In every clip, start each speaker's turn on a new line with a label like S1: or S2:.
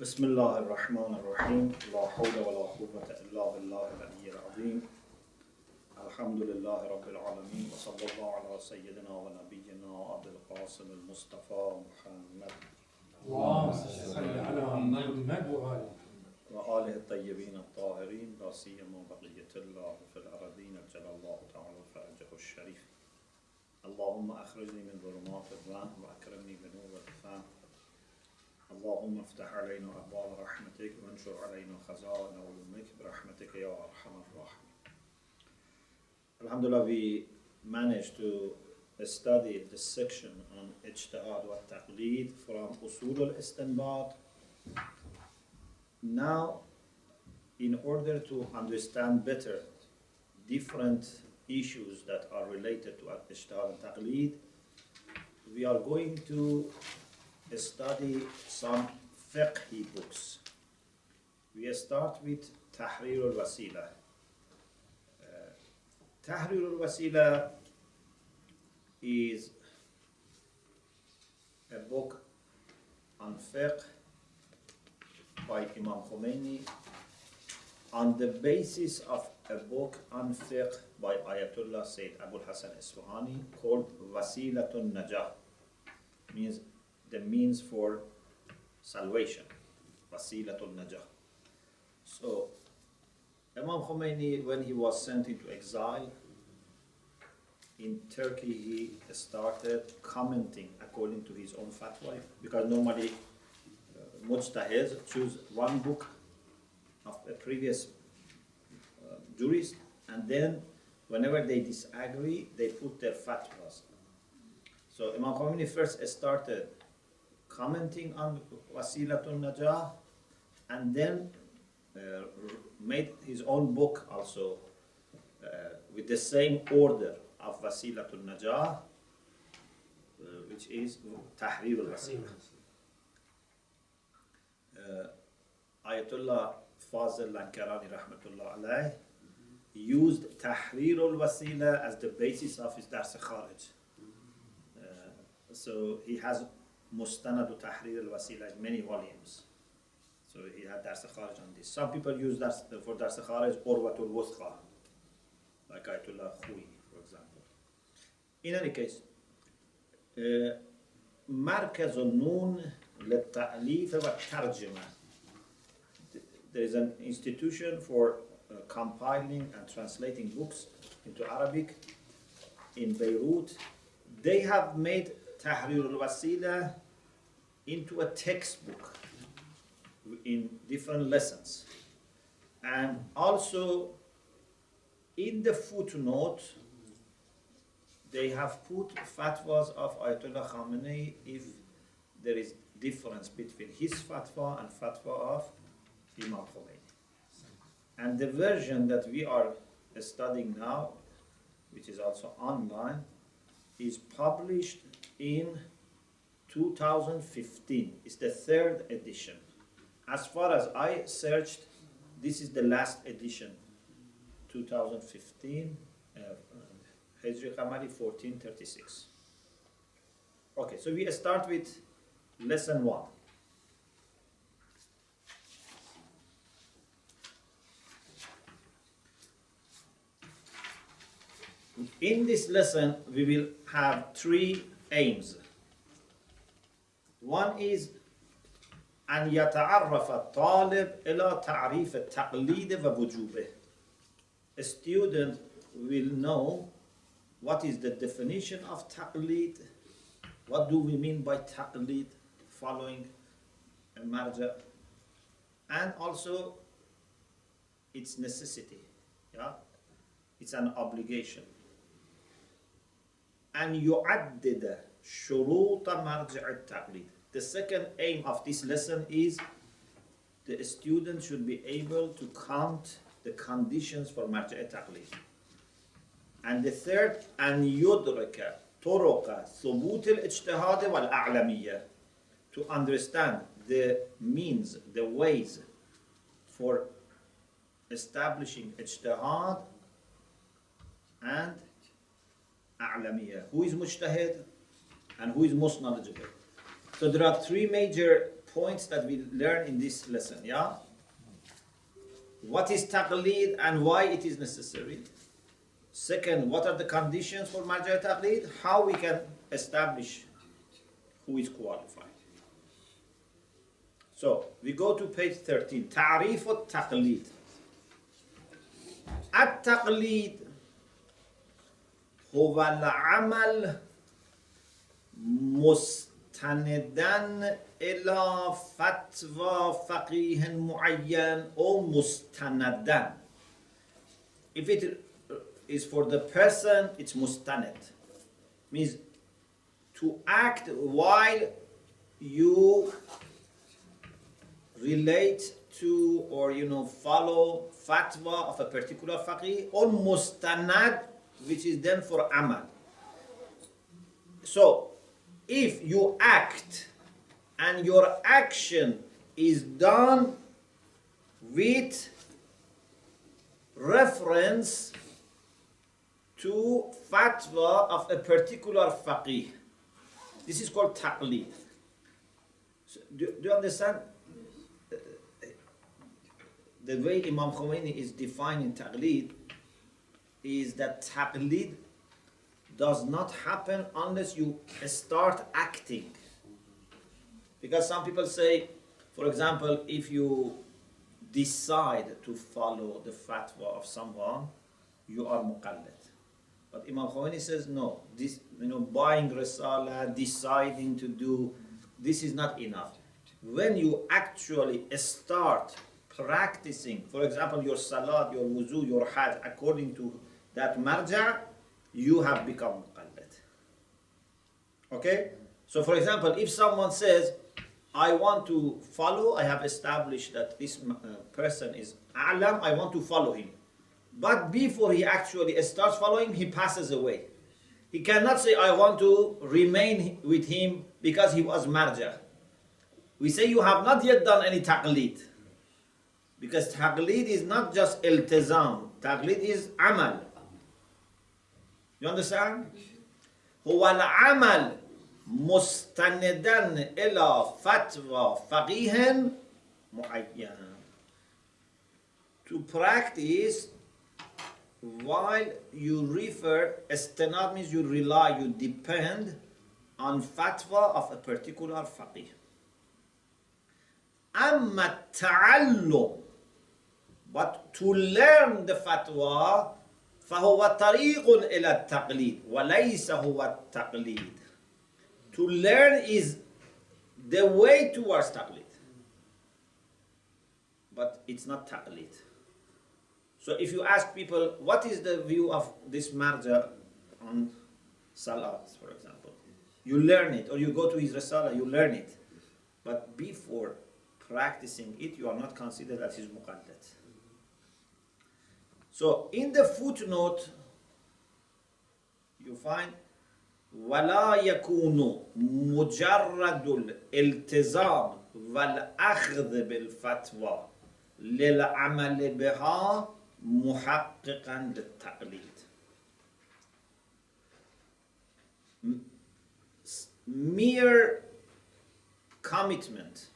S1: بسم الله الرحمن الرحيم لا حول ولا قوة إلا بالله العلي العظيم الحمد لله رب العالمين وصلى الله على سيدنا ونبينا أبي القاسم المصطفى محمد
S2: اللهم صل على محمد
S1: وآله الطيبين الطاهرين لا سيما بقية الله في الأرضين جل الله تعالى فرجه الشريف اللهم أخرجني من ظلمات الظلام وأكرمني بنور الفهم اللهم افتح علينا أبواب رحمتك وانشر علينا خزائن علومك برحمتك يا أرحم الراحمين. Alhamdulillah, we managed to study this section on Ijtihad wa al-Taqlid from Usul al-Istinbat. Now, in order to understand better different issues that are related to Ijtihad and Taqlid, we are going to study some fiqhi books. We start with Tahrir al-Wasilah. Tahrir al-Wasilah is a book on fiqh by Imam Khomeini on the basis of a book on fiqh by Ayatollah Sayyid Abul Hasan Isfahani called Wasilatun Najah, means the means for salvation, Wasilatun Najah. So Imam Khomeini, when he was sent into exile in Turkey, he started commenting according to his own fatwa, because normally mujtahids choose one book of a previous jurist, and then whenever they disagree, they put their fatwas. So Imam Khomeini first started commenting on Wasilatun Najah, and then made his own book also with the same order of Wasilatun Najah, which is Tahrir al-Wasilah. Ayatollah Fazl Lankarani rahmatullah alayh used Tahrir al-Wasilah as the basis of his Dars Kharij. So he has Mustanad Tahrir al-Wasilah in many volumes. So he had Dars Kharij on this. Some people use for Dars Kharij Urwatul Wuthqa, like Ayatollah Khui, for example. In any case, مركز النون للتأليف والترجمة. There is an institution for compiling and translating books into Arabic in Beirut. They have made Tahrir al-Wasilah into a textbook in different lessons. And also in the footnote, they have put fatwas of Ayatollah Khamenei if there is difference between his fatwa and fatwa of Imam Khomeini. And the version that we are studying now, which is also online, is published in 2015. It's the third edition. As far as I searched, this is the last edition, 2015, Hijri Qamari 1436. Okay, so we start with lesson 1. In this lesson, we will have 3 aims. One is أن يتعرف الطالب إلى تعريف التقليد ووجوبه. A student will know what is the definition of taqlid, what do we mean by taqlid, following a marja, and also its necessity. Yeah, it's an obligation. And يعدد شروط مرجع التقليد. The second aim of this lesson is the student should be able to count the conditions for marja al-taqlid. And the third, أن يدرك طرق ثبوت الاجتهاد والأعلمية, to understand the means, the ways for establishing ijtihad and a'lamiyah. Who is mujtahid and who is most knowledgeable? So there are 3 major points that we learn in this lesson, yeah? What is taqlid and why it is necessary? Second, what are the conditions for marja taqlid? How we can establish who is qualified. So, we go to page 13. Ta'rif al-Taqlid. Al-Taqlid هو العمل مستنداً إلى فتوى فقيه معين أو مستنداً. If it is for the person, it's mustanad. Means to act while you relate to or follow fatwa of a particular faqih, or mustanad, which is then for amal. So if you act and your action is done with reference to fatwa of a particular faqih, this is called taqlid. So, do you understand? The way Imam Khomeini is defining taqlid is that taqlid does not happen unless you start acting. Because some people say, for example, if you decide to follow the fatwa of someone, you are muqallid. But Imam Khomeini says no. This, buying risala, deciding to do, this is not enough. When you actually start practicing, for example, your salat, your wuzu, your hajj, according to that marja, you have become muqallid. Okay? So for example, if someone says, I want to follow, I have established that this person is a'lam, I want to follow him. But before he actually starts following, he passes away. He cannot say, I want to remain with him because he was marja. We say you have not yet done any taqlid. Because taqlid is not just iltizam. Taqlid is amal. You understand? هو العمل مستندا إلى فتوى فقيه معين. To practice while you refer, istinad means you rely, you depend on fatwa of a particular faqih. أما التعلم, but to learn the fatwa, فهو طريق إلى التقليد وليس هو التقليد. To learn is the way towards taqlid, but it's not taqlid. So if you ask people, what is the view of this marja on salat, for example, you learn it, or you go to his risala, you learn it, but before practicing it, you are not considered as his muqaddad. So in the footnote, you find ولا يكون مجرد الالتزام والأخذ بالفتوى للعمل بها محققا للتقليد. Mere commitment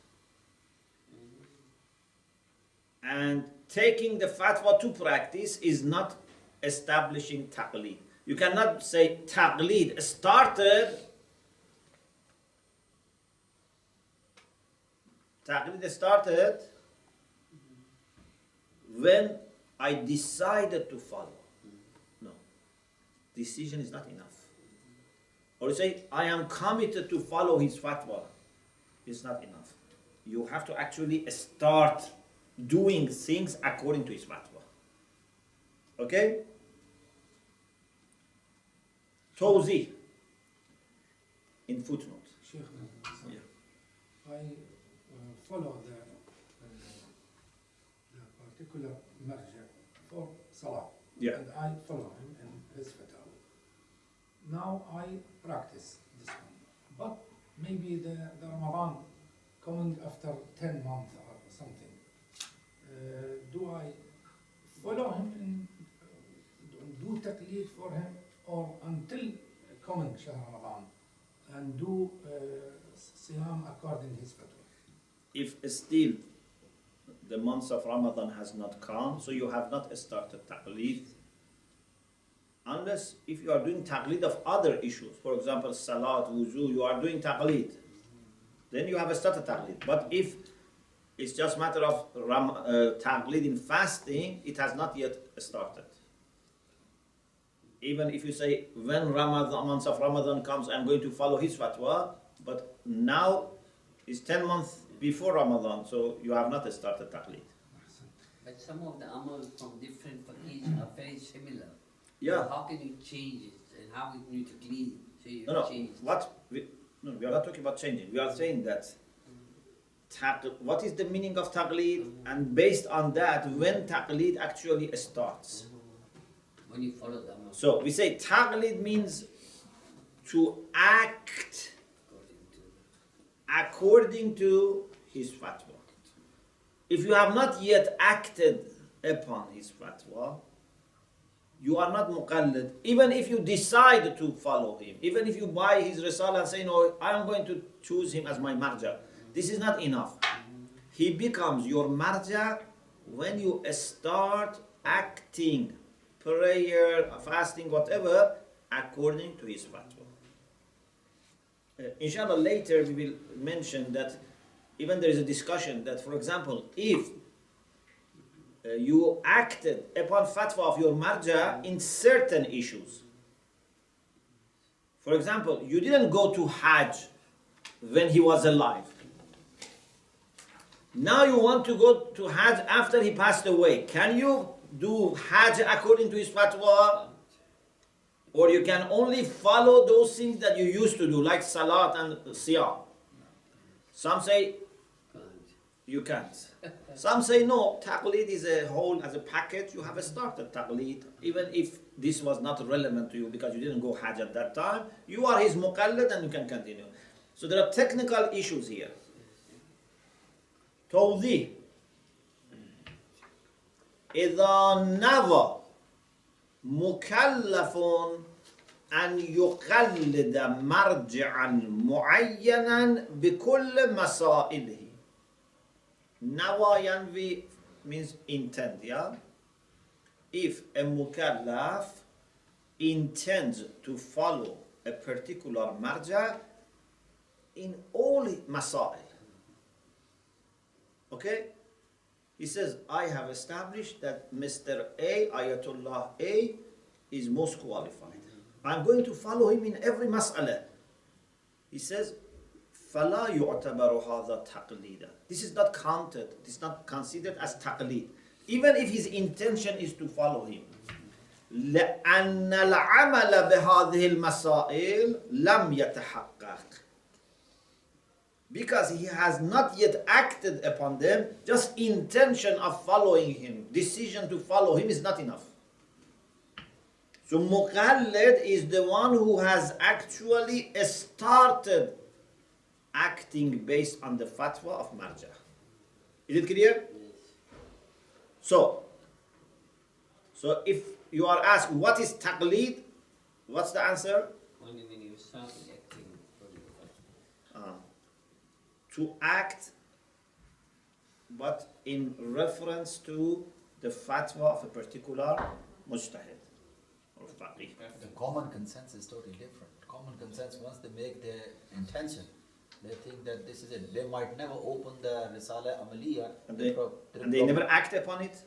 S1: and taking the fatwa to practice is not establishing taqlid. You cannot say taqlid started. Taqlid started when I decided to follow. No. Decision is not enough. Or you say, I am committed to follow his fatwa. It's not enough. You have to actually start doing things according to his fatwa. Okay? Tawzi in footnote.
S2: Sheikh,
S1: Yeah.
S2: I follow the particular marja for salah.
S1: Yeah.
S2: And I follow him in his fatwa. Now I practice this one. But maybe the Ramadan coming after 10 months or something. Do I follow him and do taqlid for him, or until coming Shahr Ramadan and do siyam according to his fatwa?
S1: if still the month of Ramadan has not come, so you have not started Taqlid, unless if you are doing Taqlid of other issues, for example, Salat, Wuzu, you are doing Taqlid, then you have started Taqlid. But if it's just matter of Taqlid in fasting, it has not yet started. Even if you say, when Ramadan, month of Ramadan comes, I'm going to follow his fatwa, but now it's 10 months before Ramadan, so you have not started Taqlid.
S3: But some of the amals from different faqirs are very similar.
S1: Yeah.
S3: So how can you change it? And how can you Taqlid? So you
S1: No,
S3: change it.
S1: we are not talking about changing. We are saying that what is the meaning of Taqlid, and based on that, when Taqlid actually starts.
S3: When you follow the amal.
S1: So we say Taqlid means to act according to his fatwa. If you have not yet acted upon his fatwa, you are not muqallid. Even if you decide to follow him, even if you buy his risala and say, no, I am going to choose him as my marja, this is not enough. He becomes your marja when you start acting, prayer, fasting, whatever, according to his fatwa. Inshallah, later we will mention that even there is a discussion that, for example, if you acted upon fatwa of your marja in certain issues. For example, you didn't go to Hajj when he was alive. Now you want to go to Hajj after he passed away. Can you do Hajj according to his fatwa? Or you can only follow those things that you used to do, like Salat and Siyam. Some say you can't. Some say no, Taqlid is a whole, as a package, you have started Taqlid, even if this was not relevant to you because you didn't go Hajj at that time, you are his muqallid and you can continue. So there are technical issues here. توضيح إذا نوى مكلف أن يقلد مرجعا معينا بكل مسائله. نوى ينوي means intent, yeah? If a mukallaf intends to follow a particular marja in all masail, okay? He says, I have established that Mr. A, Ayatollah A, is most qualified. I'm going to follow him in every mas'ala. He says, فَلَا يُعْتَبَرُ هَذَا تَقْلِيدًا. This is not counted, this is not considered as taqlid. Even if his intention is to follow him. لأن العمل بهذه المسائل لم يتحقق. Because he has not yet acted upon them, just intention of following him, decision to follow him is not enough. So muqallid is the one who has actually started acting based on the fatwa of marja. Is it clear? So if you are asked what is taqlid, what's the answer?
S3: Only when you start acting for your fatwa.
S1: To act, but in reference to the fatwa of a particular mujtahid or faqih.
S4: The common consensus is totally different. Common consensus, once they make their intention, they think that this is it. They might never open the Risala Amaliya.
S1: And they never act upon it?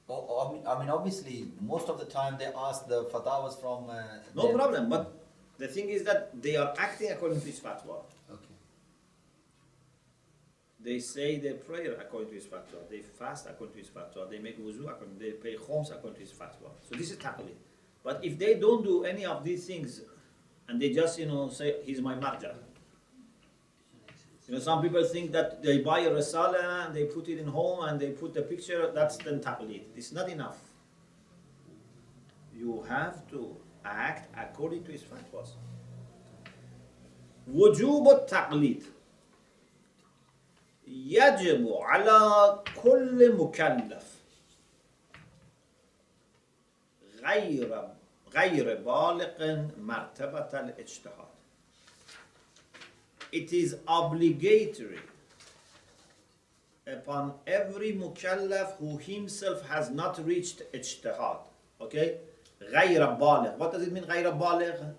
S4: I mean, obviously, most of the time they ask the fatwas from...
S1: No problem, but the thing is that they are acting according to his fatwa.
S4: Okay.
S1: They say their prayer according to his fatwa. They fast according to his fatwa. They make wuzu according, they pay khums according to his fatwa. So this is taqlid. But if they don't do any of these things, and they just, say, he's my marja. Some people think that they buy a risala and they put it in home and they put the picture, that's then taqlid. It's not enough. You have to act according to his fatwas. وجوب التقليد يجب على كل مكلف غير بالغ مرتبة الاجتهاد. it is obligatory upon every mukallaf who himself has not reached ijtihad. Okay? غير بالغ. What does it mean, غير بالغ?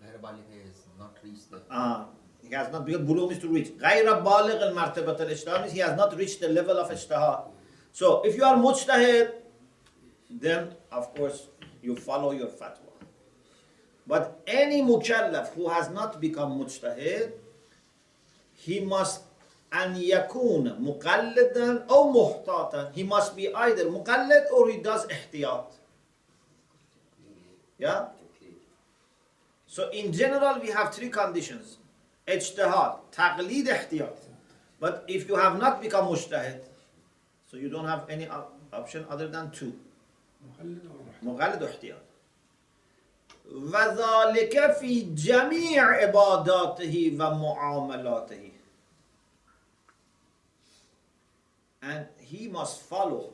S4: غير بالغ is not reached the
S1: He has not, because bulugh is to reach. غير بالغ المرتبة الإجتهاد means he has not reached the level of ijtihad. So if you are mujtahid, then of course you follow your fatwa. But any mukallaf who has not become mujtahid, he must أن يكون مقلدا أو محتاطا. He must be either مقلد or he does احتياط. Yeah? So in general we have three conditions. Ijtihad, taqlid, ihtiyat. But if you have not become mujtahid, so you don't have any option other than two. مقلد و احتياط. وذلك في جميع عباداته ومعاملاته. And he must follow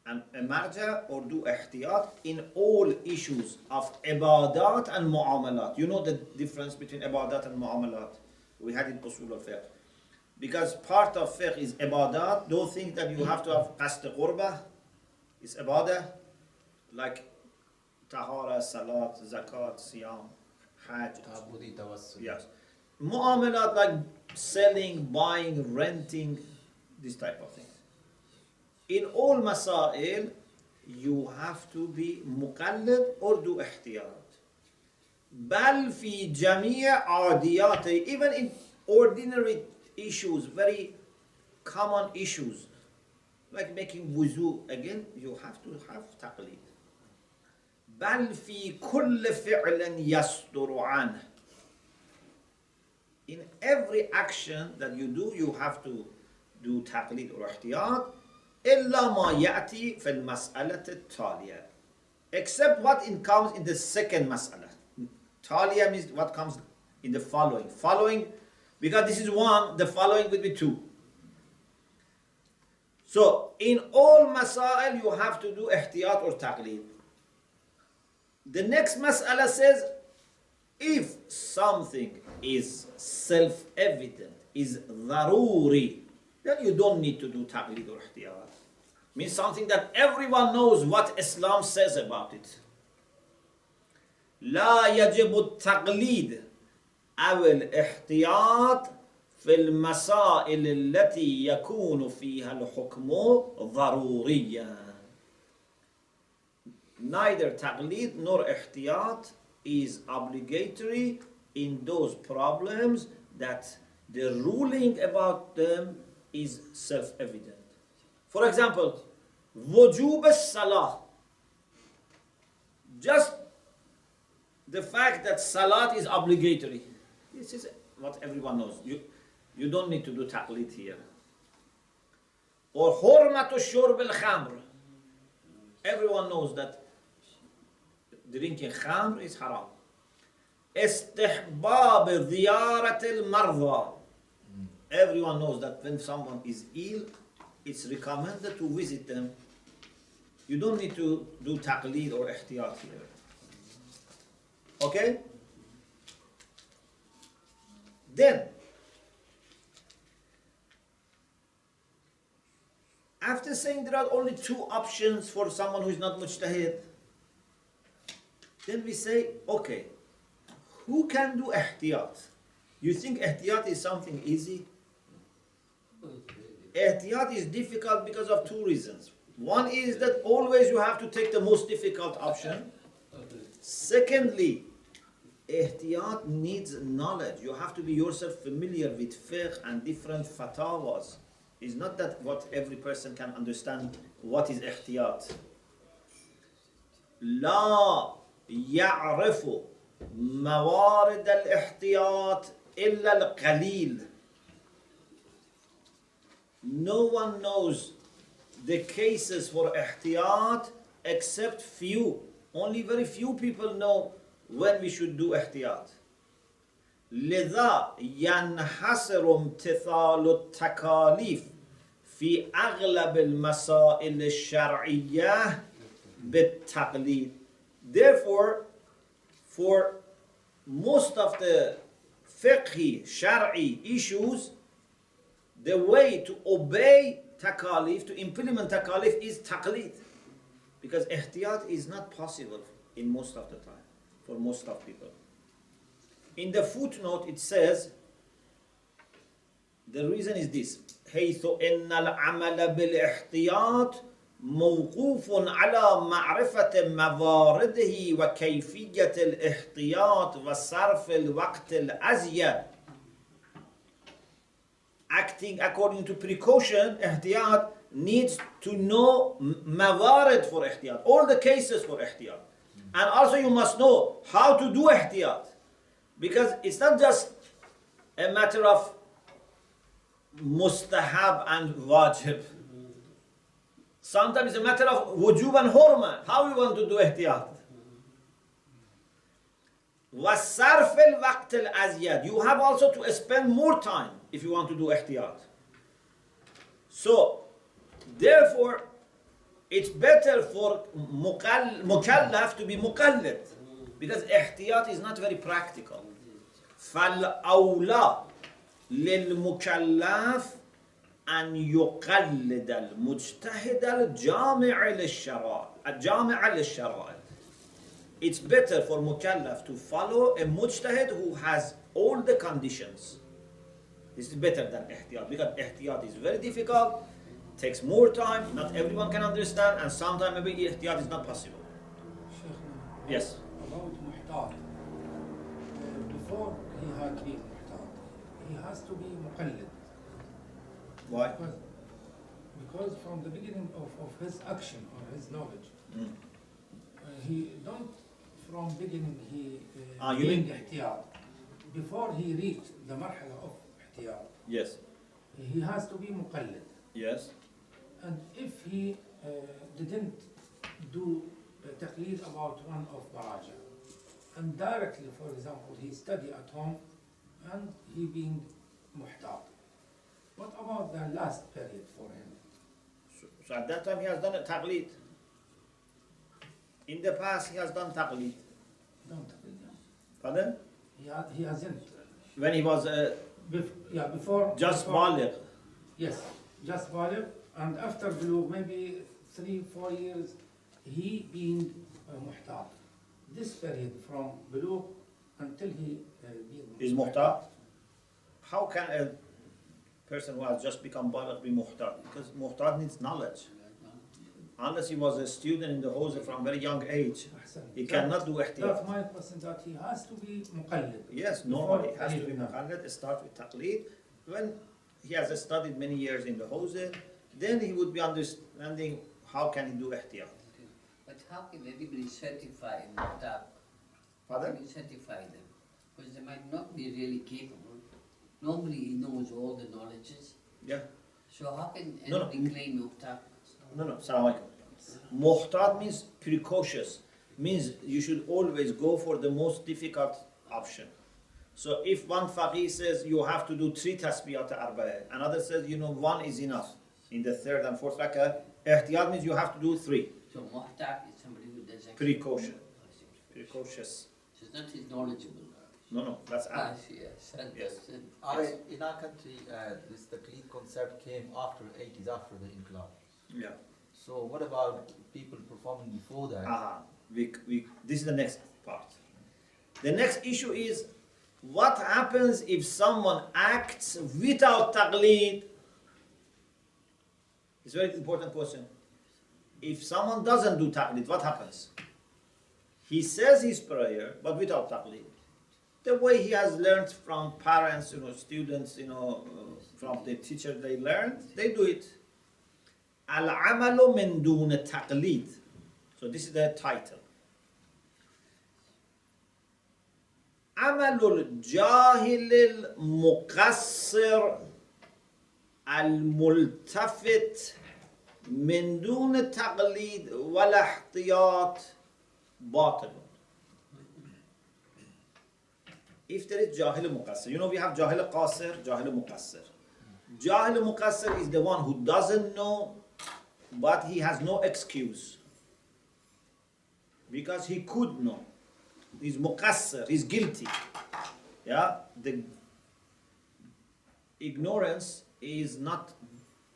S1: and marja or do ihtiyat in all issues of ibadat and mu'amalat. You know the difference between ibadat and mu'amalat. We had in usul al-fiqh. Because part of fiqh is ibadat. Don't think that you have to have qasd qurbah. It's ibadah. Like tahara, salat, zakat, siyam, hajj.
S4: ta'abbudi tawassul.
S1: Yes. Mu'amalat like selling, buying, renting, this type of thing. In all masail, you have to be muqallid or do ihtiyat. Bal fi jami'a adiyati, even in ordinary issues, very common issues, like making wuzu, again, you have to have taqlid. Bal fi kull fi'lan yasduru anhu. In every action that you do, you have to do taqlid or ihtiyat. إلا ما يأتي في المسألة التالية. Except what comes in the second mas'ala. Taliya means what comes in the following. Following, because this is one, the following will be two. So, in all masail, you have to do ihtiyat or taqlid. The next mas'ala says, if something is self-evident, is daruri, then you don't need to do taqlid or ihtiyat. Means something that everyone knows what Islam says about it. لا يجب التقليد أو الاحتياط في المسائل التي يكون فيها الحكم ضروريا. Neither taqlid nor ihtiyat is obligatory in those problems that the ruling about them is self-evident. For example, wujub as-salah. Just the fact that salat is obligatory. This is what everyone knows. You don't need to do taqlid here. Or hurmatu shurb al-khamr. Everyone knows that drinking khamr is haram. Istihbab ziyarat al-marda. Everyone knows that when someone is ill, it's recommended to visit them. You don't need to do taqlid or ihtiyat here. Okay? Then, after saying there are only two options for someone who is not mujtahid, then we say, okay, who can do ihtiyat? You think ihtiyat is something easy? Ihtiyat is difficult because of two reasons. One is that always you have to take the most difficult option. Secondly, ihtiyat needs knowledge. You have to be yourself familiar with fiqh and different fatawas. It's not that what every person can understand what is ihtiyat. لا يعرف موارد الاحتياط إلا القليل. No one knows the cases for ihtiyat except few. Only very few people know when we should do ihtiyat. لذا ينحصر امتثال التكاليف في أغلب المسائل الشرعية بالتقليد. Therefore, for most of the fiqhi, shar'i issues, the way to obey takalif, to implement takalif is taqlid. Because ihtiyat is not possible in most of the time, for most of people. In the footnote it says, the reason is this: حيث إن العمل بالاحتياط موقوف على معرفة موارده وكيفية الاحتياط وصرف الوقت الأزيد. Acting according to precaution, ihtiyat needs to know mawarid for ihtiyat, all the cases for ihtiyat. And also you must know how to do ihtiyat. Because it's not just a matter of mustahab and wajib. Sometimes it's a matter of wujub and hurma. How you want to do ihtiyat? وَالصَّرْفِ الْوَقْتِ الْأَزْيَدِ. You have also to spend more time if you want to do ihtiyat. So, therefore, it's better for mukallaf to be muqallid, because ihtiyat is not very practical. فَالْأَوْلَى لِلْمُكَلَّفِ أن يقلد المجتهد الجامع للشرائع. It's better for mukallaf to follow a mujtahid who has all the conditions. This is better than ihtiyat, because ihtiyat is very difficult, takes more time, not everyone can understand, and sometimes maybe ihtiyat is not possible.
S2: Sheikh,
S1: Yes.
S2: about muhtar. Before he had been muhtar, he has to be muqallid.
S1: Why?
S2: Because from the beginning of his action or his knowledge, he don't from beginning he
S1: You
S2: being
S1: mean-
S2: ihtiyat. Before he reached the marhala of ihtiyat,
S1: Yes.
S2: he has to be muqallid.
S1: Yes.
S2: And if he didn't do taqlid about one of baraja, and directly, for example, he study at home and he being muhtar, what about the last period for him?
S1: So at that time he has done a taqlid. In the past he has done taqlid.
S2: Don't taqlid.
S1: Pardon?
S2: He hasn't.
S1: When he was
S2: Before.
S1: just
S2: before-
S1: baligh.
S2: Yes, just baligh, and after bulugh, maybe 3-4 years, he being muhtar. This period from bulugh until he being
S1: Is muhtar? How can a person who has just become baligh be muhtar? Because muhtar needs knowledge. Unless he was a student in the hawza from very young age,
S2: Ahsan.
S1: he cannot do
S2: That's
S1: ihtiyat.
S2: my question, that he has to be muqallid.
S1: Yes,
S2: Before
S1: normally it has to be
S2: leaving.
S1: muqallid, start with taqlid. When he has studied many years in the hawza, then he would be understanding how can he do ihtiyat.
S3: But how can anybody certify in Muhtar? How
S1: Pardon?
S3: can you certify them? Because they might not be really capable. Nobody knows all the knowledges.
S1: Yeah.
S3: So how can
S1: No, no.
S3: anybody claim Muhtar?
S1: No, salam alaikum. Muhtar means precautious, means you should always go for the most difficult option. So if one faqih says you have to do 3 tasbiyat arba'ah, another says one is enough in the 3rd and 4th rak'ah, ihtiyat means you have to do 3.
S3: So Muhtar is somebody who does actually...
S1: Precaution. Precautious.
S3: So it's not his knowledgeable.
S1: No, that's
S3: Ah,
S1: ad.
S3: yes.
S1: Yes.
S4: In our country, this Taqlid concept came after 80s, after the Inqilab.
S1: Yeah.
S4: So what about people performing before that?
S1: This is the next part. The next issue is, what happens if someone acts without taqlid? It's a very important question. If someone doesn't do taqlid, what happens? He says his prayer, but without taqlid. The way he has learned from parents, students, from the teacher they learned, they do it. Al-amalu min dun taqlid. So this is the title. Amalul jahil al-muqassir al-multafit min dun taqlid wal ihtiyat batil. If there is jahil muqassir, we have jahil qasir, jahil muqassir. Jahil muqassir is the one who doesn't know, but he has no excuse, because he could know. He's muqassir, he's guilty. Yeah, the ignorance is not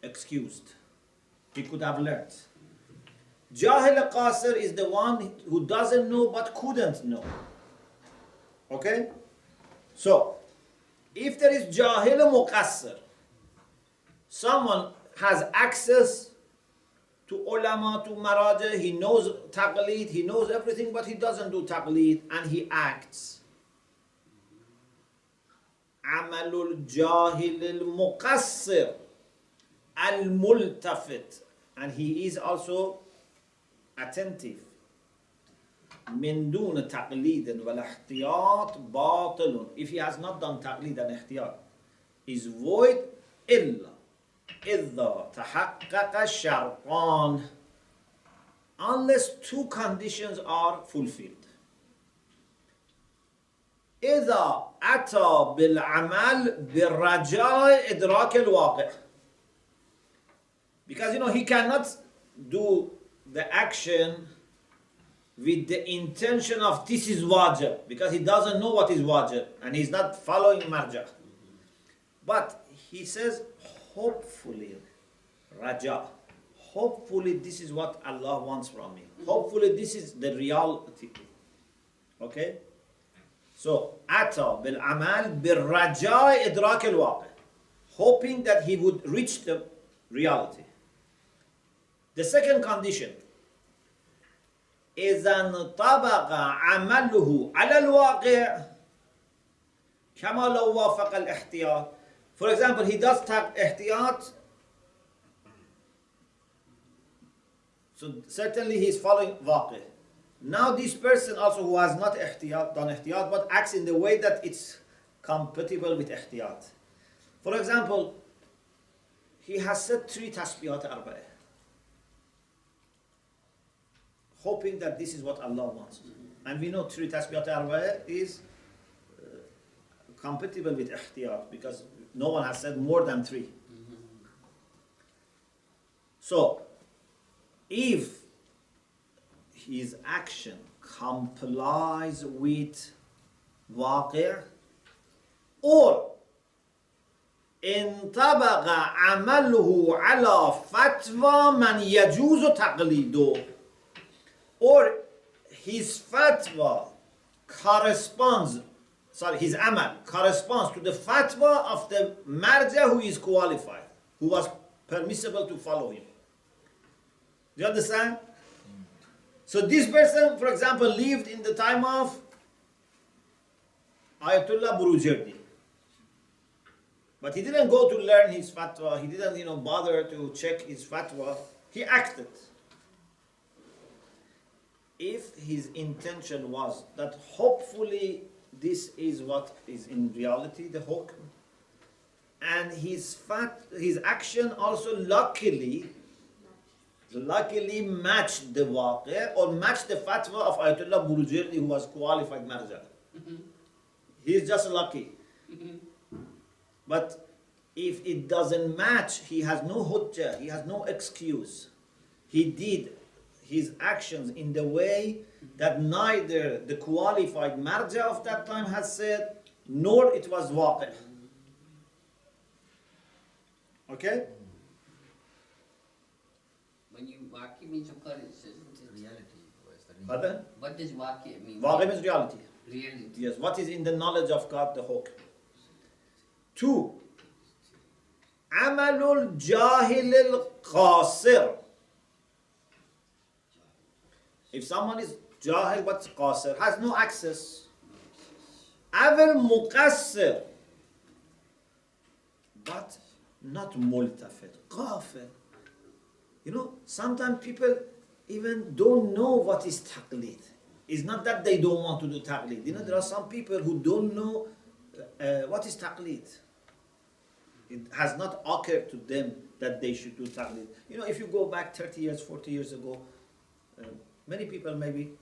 S1: excused. He could have learned. Jahil qasir is the one who doesn't know but couldn't know. Okay? So, if there is jahil muqassir, someone has access to ulama, to maraja, he knows taqlid, he knows everything, but he doesn't do taqlid, and he acts. Amalul jahil al-muqassir al-multafit, and he is also attentive. من دون تقليد ولا احتياط باطل. If he has not done taqlid and ihtiyat, is void إلا إذا تحقق الشرطان, unless two conditions are fulfilled. إذا أتى بالعمل بالرجاء إدراك الواقع. Because he cannot do the action with the intention of this is wajib, because he doesn't know what is wajib and he's not following marja. But he says, hopefully, raja, hopefully this is what Allah wants from me. Hopefully this is the reality. Okay? So, ata bil amal bil raja idrak al waqi, hoping that he would reach the reality. The second condition, إذا انطبق عمله على الواقع كما لو وافق الاحتياط. For example, he does ihtiyat, so certainly he is following waqi. Now this person also who has not done ihtiyat, but acts in the way that it's compatible with ihtiyat. For example, he has said 3 tasbihat arba'ah, hoping that this is what Allah wants. And we know 3 tasbihat arba'ah is compatible with ihtiyat, because no one has said more than 3. So, if his action complies with waqi', or انطبق عمله على فتوى من يجوز تقليده, or his fatwa his amal corresponds to the fatwa of the marja who is qualified, who was permissible to follow him. Do you understand? So this person, for example, lived in the time of Ayatollah Burujerdi, but he didn't go to learn his fatwa, he didn't bother to check his fatwa, he acted. If his intention was that hopefully this is what is in reality the hukm, and his action also luckily matched the waqi' or matched the fatwa of Ayatollah Burujerdi, who was qualified marja. He is just lucky. But if it doesn't match, he has no hujjah, he has no excuse. He did his actions in the way that neither the qualified marja of that time has said, nor it was waqi'. Okay?
S3: When you waqi means occurrence, isn't it?
S4: Reality.
S1: Pardon?
S3: What does waqi mean?
S1: Waqi' means reality.
S3: Reality.
S1: Yes, what is in the knowledge of God, the hukm. 2. Amalul jahil al-qasir. If someone is jahil but qasir, has no access, aval muqassir, but not multafit, qafir. Sometimes people even don't know what is taqlid. It's not that they don't want to do taqlid. There are some people who don't know what is taqlid. It has not occurred to them that they should do taqlid. If you go back 30 years, 40 years ago, many people maybe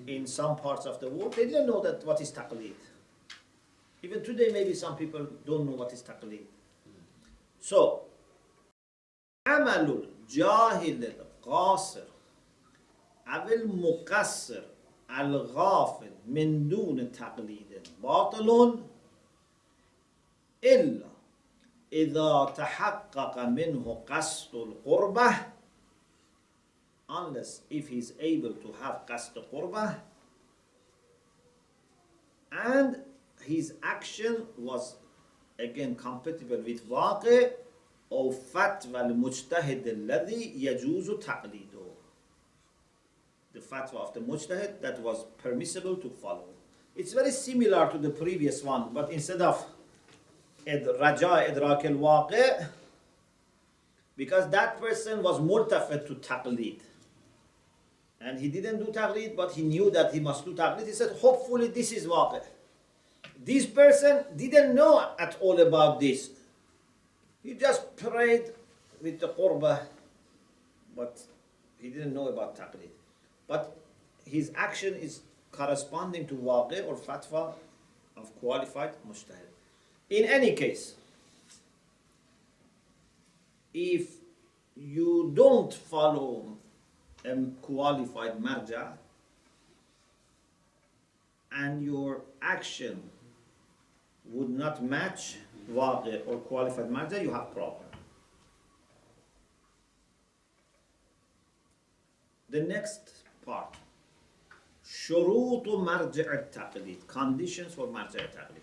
S1: in some parts of the world, they didn't know that what is taqlid. Even today, maybe some people don't know what is taqlid. So, amalul jahil al-qasir, abil muqassir, الغافل من دون تقليد باطل إلا إذا تحقق منه قصد القربة, unless if he is able to have قصد القربة and his action was again compatible with واقع أو فتوى المجتهد الذي يجوز تقليده, the fatwa of the mujtahid that was permissible to follow. It's very similar to the previous one, but instead of raja idrak al-waqi', because that person was multafid to taqlid, and he didn't do taqlid, but he knew that he must do taqlid. He said, hopefully this is waqi'. This person didn't know at all about this. He just prayed with the qurbah, but he didn't know about taqlid. But his action is corresponding to waqi' or fatwa of qualified mujtahid. In any case, if you don't follow a qualified marja and your action would not match waqi' or qualified marja, you have problem. The next part, شروط مرجع التقليد, conditions for مرجع التقليد.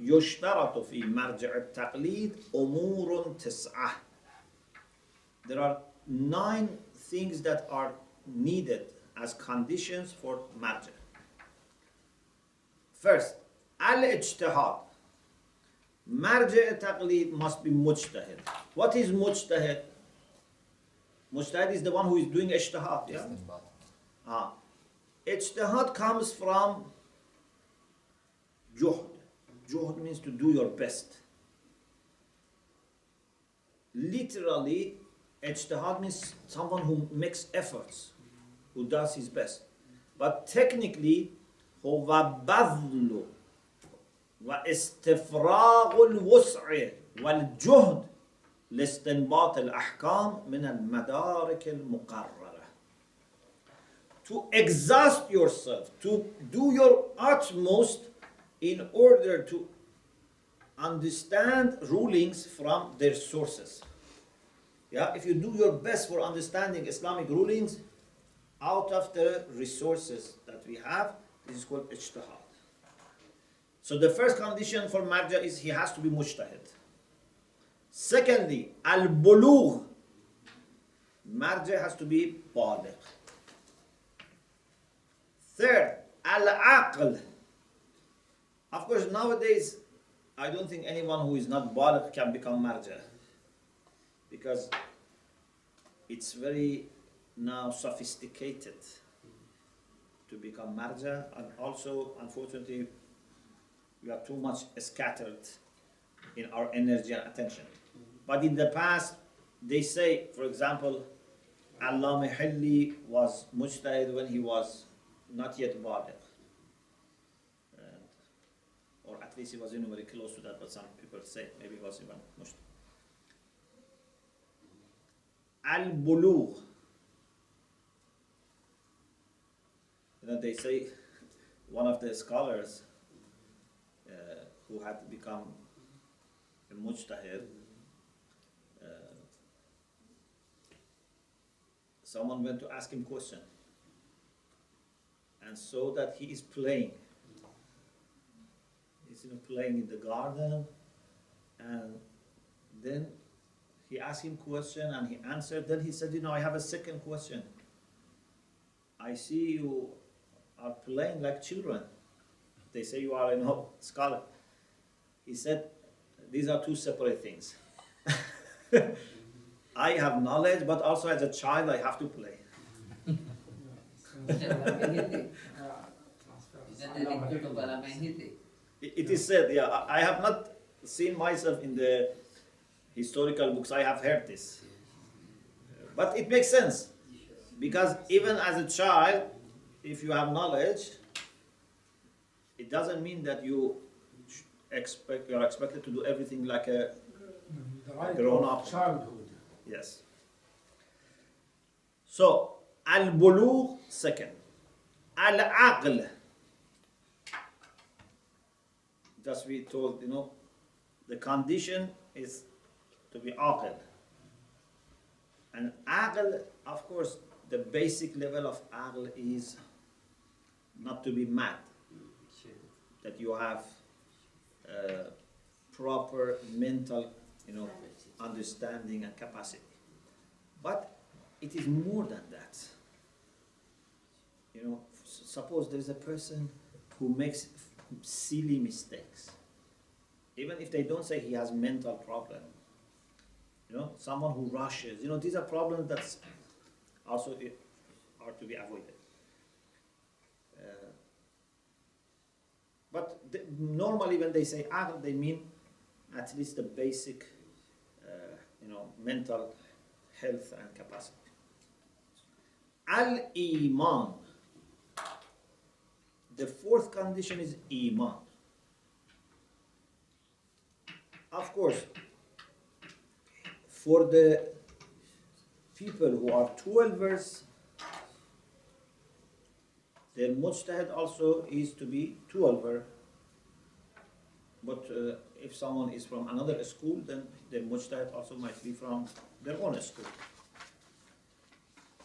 S1: يشترط في مرجع التقليد أمور 9. There are 9 things that are needed as conditions for marja. First, al-Ijtihad. Marja التقليد must be mujtahid. What is mujtahid? Mujtahid is the one who is doing ijtihad. Yeah? Ijtihad comes from juhd. Juhd means to do your best. Literally, ijtihad means someone who makes efforts, who does his best. But technically, هو بذل واستفراغ الوسع والجهد لاستنباط الأحكام من المدارك المقررة. To exhaust yourself, to do your utmost in order to understand rulings from their sources. Yeah, if you do your best for understanding Islamic rulings out of the resources that we have, this is called ijtihad. So the first condition for marja is he has to be mujtahid. Secondly, al-bulugh. Marja has to be baligh. Third, al-aql. Of course, nowadays, I don't think anyone who is not baligh can become marja, because it's very now sophisticated to become marja, and also, unfortunately, we are too much scattered in our energy and attention. But in the past, they say, for example, Allama Hilli was mujtahid when he was not yet baligh. Or at least he was very close to that, but some people say maybe he was even mujtahid. Al-bulugh. They say one of the scholars who had become a mujtahid, someone went to ask him question and saw that he is playing. He's playing in the garden, and then he asked him question and he answered. Then he said, I have a second question. I see you are playing like children. They say you are a scholar. He said, these are two separate things. I have knowledge, but also as a child I have to play. It is said, yeah. I have not seen myself in the historical books. I have heard this. But it makes sense. Because even as a child, if you have knowledge, it doesn't mean that you are expected to do everything like a grown-up.
S2: Childhood.
S1: Yes. So, al-bulugh, second. Al-aql. Just we told, the condition is to be aql. And aql, of course, the basic level of aql is not to be mad. That you have proper mental, understanding and capacity. But it is more than that. Suppose there is a person who makes silly mistakes. Even if they don't say he has mental problem. Someone who rushes. These are problems that also are to be avoided. But normally when they say aql, they mean at least the basic, mental health and capacity. Al-Iman. The fourth condition is Iman. Of course, for the people who are 12ers, their mujtahid also is to be 12er. But if someone is from another school, then their mujtahid also might be from their own school.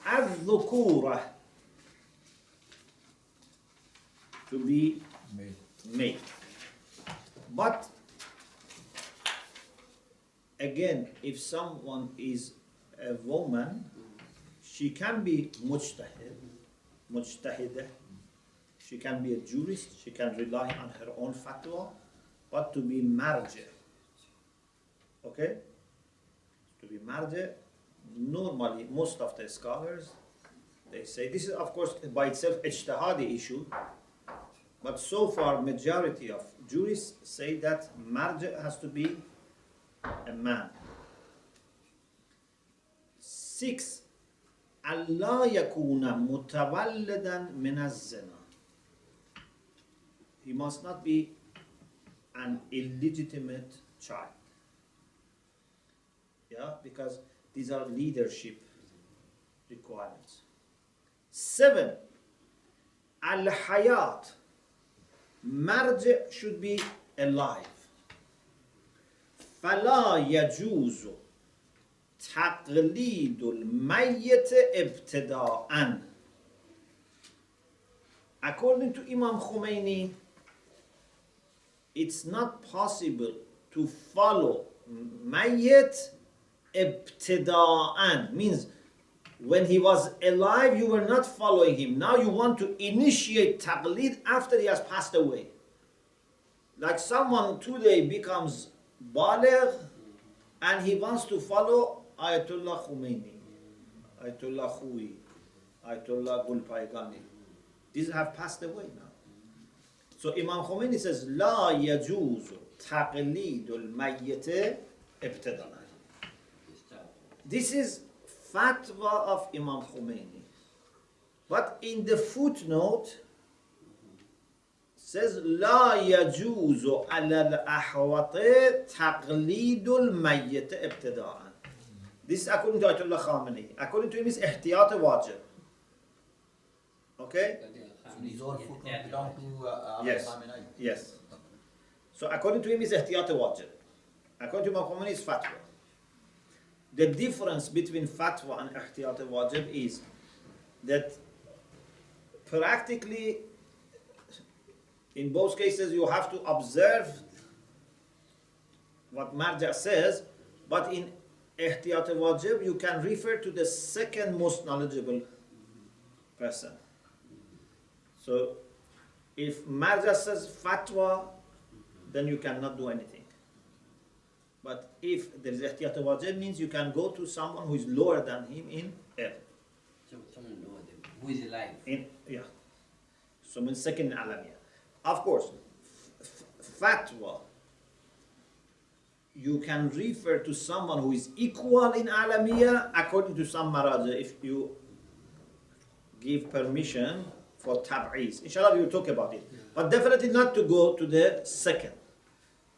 S1: Al-Dhukura, to be male. But again, if someone is a woman, she can be mujtahidah, she can be a jurist, she can rely on her own fatwa, but to be marja. Okay? To be marja, normally most of the scholars, they say, this is of course by itself ijtihadi issue, but so far majority of jurists say that marja has to be a man. 6. Allah yakuna mutawallidan min az-zina. He must not be an illegitimate child. Because these are leadership requirements. 7. Al-hayat. Marj should be alive. فلا يجوز تقليد الميت ابتداءً. According to Imam Khomeini, it's not possible to follow mayyit ibtida'an. Means when he was alive, you were not following him. Now you want to initiate taqlid after he has passed away. Like someone today becomes baligh and he wants to follow Ayatollah Khomeini, Ayatollah Khui, Ayatollah Gul Paigani. These have passed away now. So Imam Khomeini says, لا يجوز تقليد الميت ابتداءً. This is fatwa of Imam Khomeini. But in the footnote, says لا يجوز على الأحوط تقليد الميت ابتداءً. This is according to Ayatollah Khamenei. According to him is احتياط واجب. Okay?
S4: So these all footnotes belong to
S1: Yes.
S4: Khamenei.
S1: Yes. So according to him is احتياط واجب. According to Imam Khomeini is fatwa. The difference between fatwa and احتياط واجب is that practically in both cases you have to observe what marja says, but in احتياط واجب you can refer to the second most knowledgeable person. So if marja says fatwa, then you cannot do anything. But if there is احتياط واجب, means you can go to someone who is lower than him in ilm.
S3: So someone know them, who is alive.
S1: So means second in alamiya. Of course, fatwa, you can refer to someone who is equal in alamiya according to some maraja if you give permission for tab'iz. Inshallah we will talk about it. But definitely not to go to the second.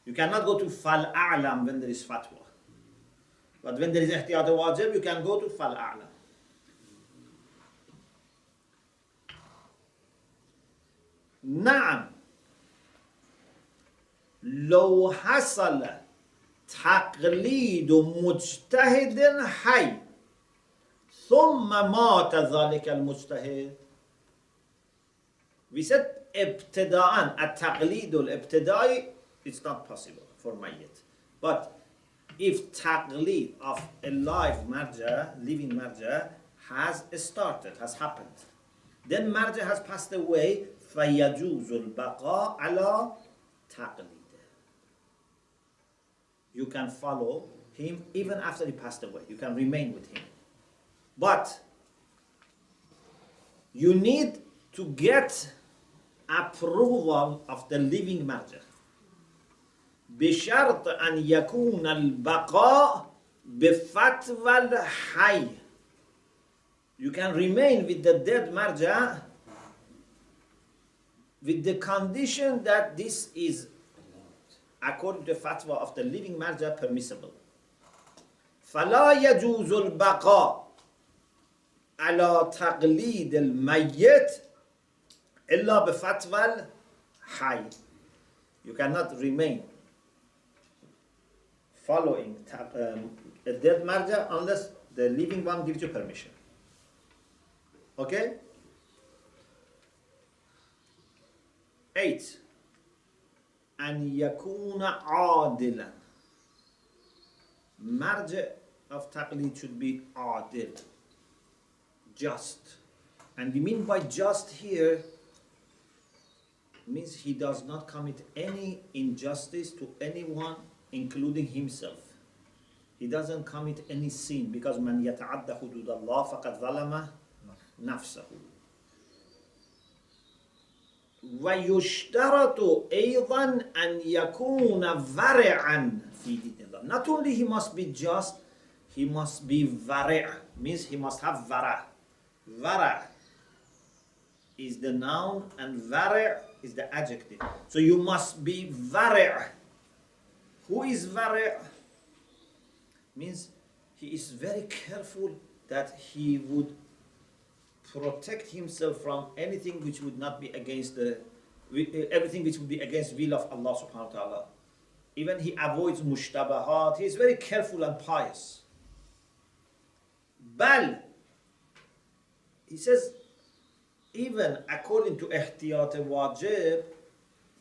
S1: You cannot go to fal a'lam when there is fatwa. But when there is ihtiyat wajib, you can go to fal a'lam. نعم لو حصل تقليد مجتهد حي ثم مات ذلك المجتهد. We said ابتداءً التقليد الابتدائي it's not possible for mayyit. But if taqlid of a live marja, living marja, has started, has happened, then marja has passed away, فَيَجُوزُ الْبَقَاء عَلَى تَقْلِيدِ. You can follow him even after he passed away. You can remain with him. But you need to get approval of the living marja. بشرط أن يكون البقاء بفتوى الحي. You can remain with the dead marja with the condition that this is, according to the fatwa of the living marja, permissible. فلا يجوز البقاء على تقليد الميت إلا بفتوى الحي. You cannot remain following a dead marja unless the living one gives you permission. Okay? 8. أن يكون عادلا. Marja of taqlid should be adil, just. And we mean by just here means he does not commit any injustice to anyone, including himself. He doesn't commit any sin, because من يتعدى حدود الله فقد ظلم نفسه. ويشترط أيضا أن يكون ورعا في دين الله. Not only he must be just, he must be ورع, means he must have ورع. ورع is the noun and ورع is the adjective. So you must be ورع. Who is ورع? Means he is very careful that he would protect himself from anything which would not be against everything which would be against will of Allah subhanahu wa ta'ala. Even he avoids mushtabahat. He is very careful and pious. Bal, he says, even according to ihtiyat wajib,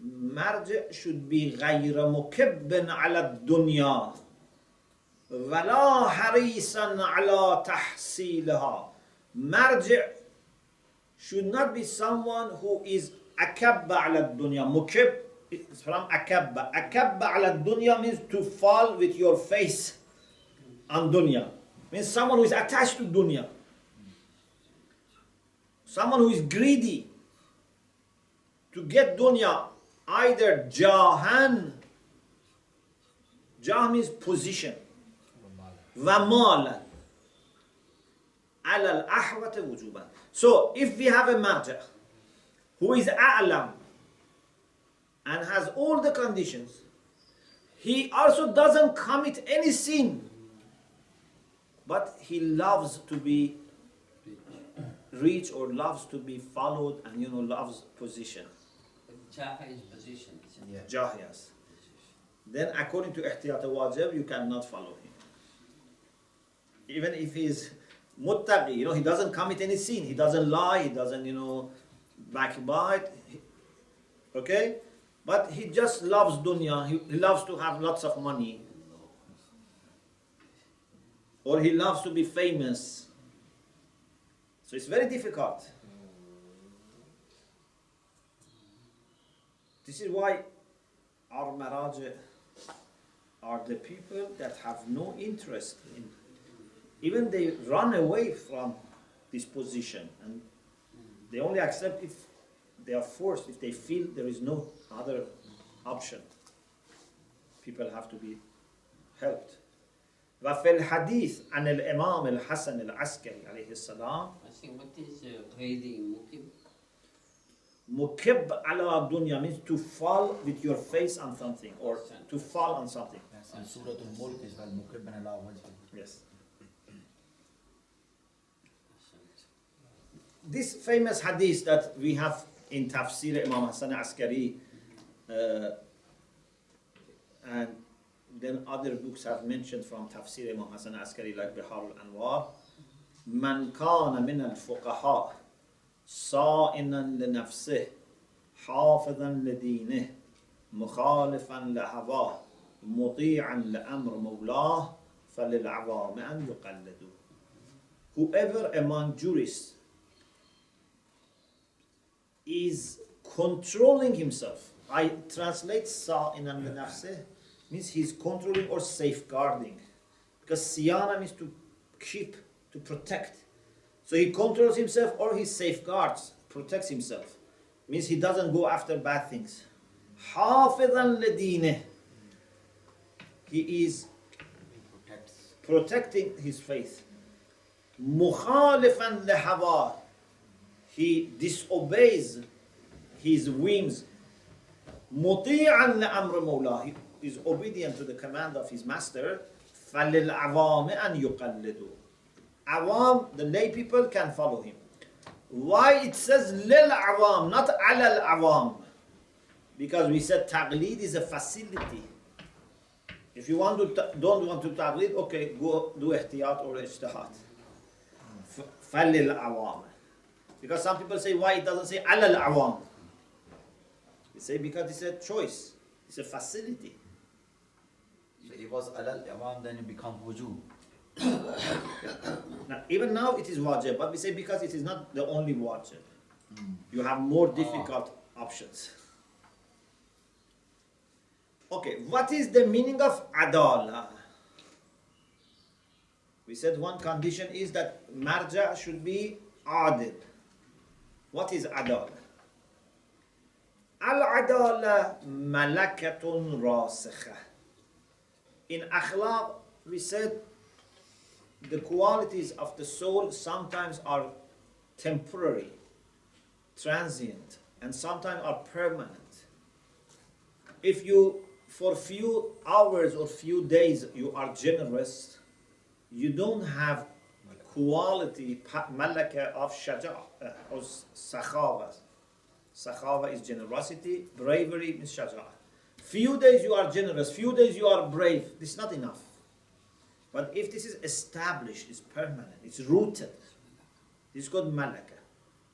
S1: marja should be غير مكب على الدنيا ولا حريصا على تحصيلها. Marja should not be someone who is akabba ala dunya. Mukib is from akabba. Akabba ala dunya means to fall with your face on dunya. Means someone who is attached to dunya. Someone who is greedy to get dunya, either jahan. Jah means position. Vamala. Ala al-ahwata wujuban. So if we have a marja who is a'lam and has all the conditions, he also doesn't commit any sin, but he loves to be rich or loves to be followed and loves position.
S3: Jah is position.
S4: Yeah.
S1: Jah, yes. Then according to ihtiyat wajib, you cannot follow him. Even if he is muttaqi, he doesn't commit any sin, he doesn't lie, he doesn't, backbite, okay? But he just loves dunya, he loves to have lots of money, or he loves to be famous. So it's very difficult. This is why our maraj are the people that have no interest in, even they run away from this position, and they only accept if they are forced, if they feel there is no other option. People have to be helped. وفي الحديث عن الإمام الحسن العسكري عليه السلام.
S3: I think what is grading mukib?
S1: Mukib ala dunya means to fall with your face on something, or to fall on something.
S4: Yes, and Surah Al-Mulk is well, Mukibban ala wajhi.
S1: Yes. This famous hadith that we have in Tafsir Imam Hassan Askari, and then other books have mentioned from Tafsir Imam Hassan Askari like Bihar al-Anwar, من كان من الفقهاء صائنا لنفسه حافظا لدينه مخالفا لهواه مطيعا لأمر مولاه فللعوام أن يقلدوا. Whoever among jurists is controlling himself, I translate sa'inan linafsih, means he's controlling or safeguarding, because siyana means to keep, to protect. So he controls himself or he safeguards, protects himself, means he doesn't go after bad things. حافظا لدينه, he is protecting his faith. مخالفا لهواه, he disobeys his whims. مطيعا لأمر مولاه, he is obedient to the command of his master. فللعوام أن يقلدوا. Awam, the lay people, can follow him. Why it says للعوام, not على العوام? Because we said Taqlid is a facility. If you want to don't want to Taqlid, okay, go do Ihtiyat or Ijtihad. فللعوام. Because some people say, why it doesn't say على العوام? They say because it's a choice, it's a facility.
S4: So it was alal imam, then it becomes wujub.
S1: Now, even now it is wajib, but we say because it is not the only wajib. You have more difficult options. Okay, what is the meaning of adala? We said one condition is that marja should be adil. What is adala? Al-adala malakatun rasikha. In akhlaq, we said the qualities of the soul sometimes are temporary, transient, and sometimes are permanent. If you, for few hours or few days, you are generous, you don't have quality, malaka of shaja, or sakhawa. Sakhawa is generosity, bravery means shaja. Few days you are generous, few days you are brave, this is not enough. But if this is established, it's permanent, it's rooted, this is called malaka.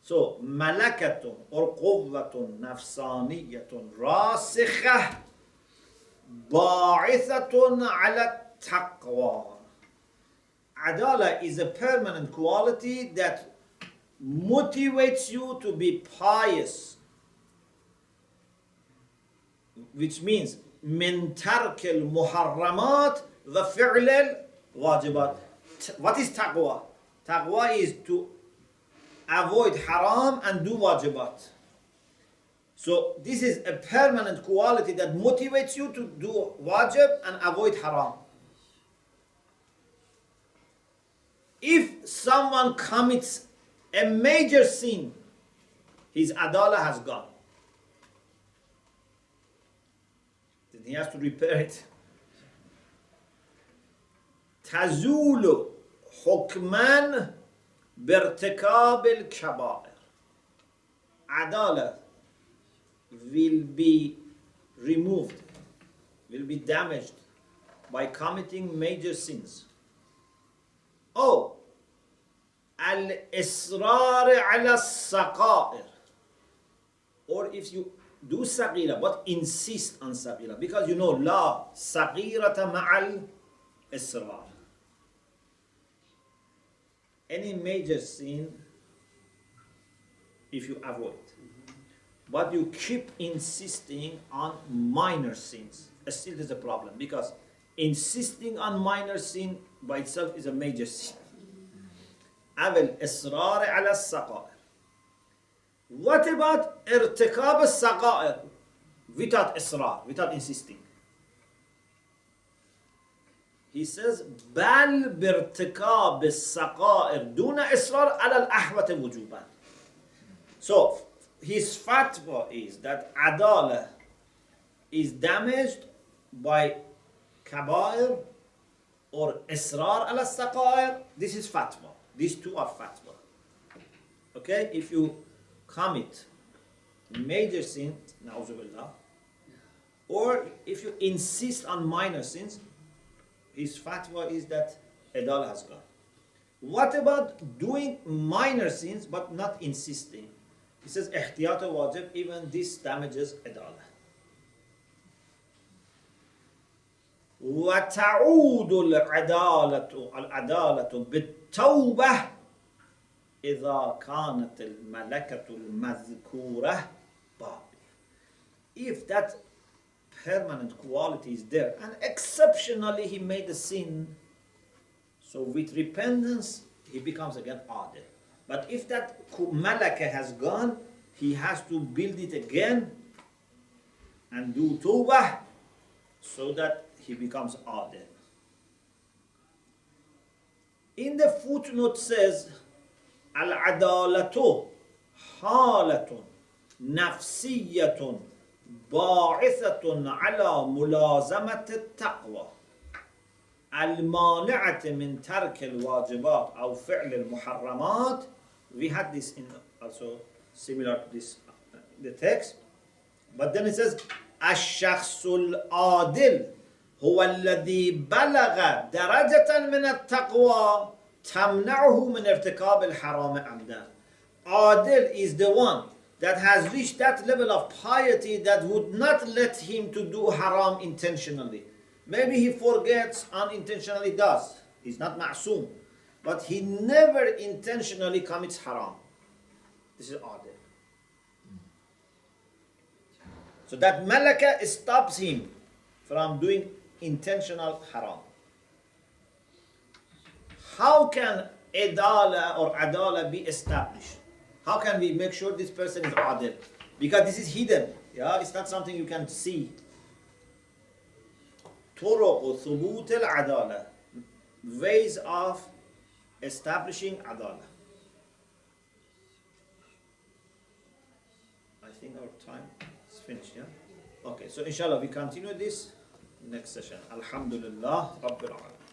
S1: So, malakatun or quwwatun nafsaniyatun rasikhah ba'ithatun ala taqwa. Adala is a permanent quality that motivates you to be pious, which means min tark al muharramat wa fi'l al wajibat. What is taqwa? Taqwa is to avoid haram and do wajibat. So this is a permanent quality that motivates you to do wajib and avoid haram. If someone commits a major sin, his adala has gone. Then he has to repair it. تزول حكمان بارتكاب الكبائر. Adala will be removed, will be damaged by committing major sins. Oh, al-israr ala saqa'ir. Or if you do saghira, but insist on saghira, because you know, la saghirata ma'al israr. Any major sin, if you avoid, but you keep insisting on minor sins, still is a problem, because insisting on minor sin by itself is a major sin. Aval israr ala saqa'ir. What about irtikab al-saqa'ir without israr, without insisting? He says, بل بارتكاب السقائر دون إصرار على الأحوة وجوبا. So, his fatwa is that adala is damaged by kabair or israr ala saqair. This is fatwa. These two are fatwa. Okay, if you commit major sins, na'uzubillah, or if you insist on minor sins, his fatwa is that adala has gone. What about doing minor sins but not insisting? He says ihtiyat wajib, even this damages adala. وتعود العدالة بالتوبة إذا كانت الملكة المذكورة باقية. If that permanent quality is there and exceptionally he made a sin, so with repentance he becomes again adil. But if that malaka has gone, he has to build it again and do tawbah so that he becomes adil. In the footnote says, al-adalatu halatun nafsiyatun باعثة على ملازمة التقوى المانعة من ترك الواجبات أو فعل المحرمات. We had this in also similar to this the text, but then it says الشخص العادل هو الذي بلغ درجة من التقوى تمنعه من ارتكاب الحرام عمدا. Adil is the one that has reached that level of piety that would not let him to do haram intentionally. Maybe he forgets, unintentionally does. He's not ma'soom. But he never intentionally commits haram. This is adil. So that malaka stops him from doing intentional haram. How can adala or adala be established? How can we make sure this person is adil? Because this is hidden. Yeah, it's not something you can see. طرق ثبوت العدالة, ways of establishing adala. I think our time is finished. Yeah. Okay. So inshallah we continue this next session. Alhamdulillah Rabbil Alamin.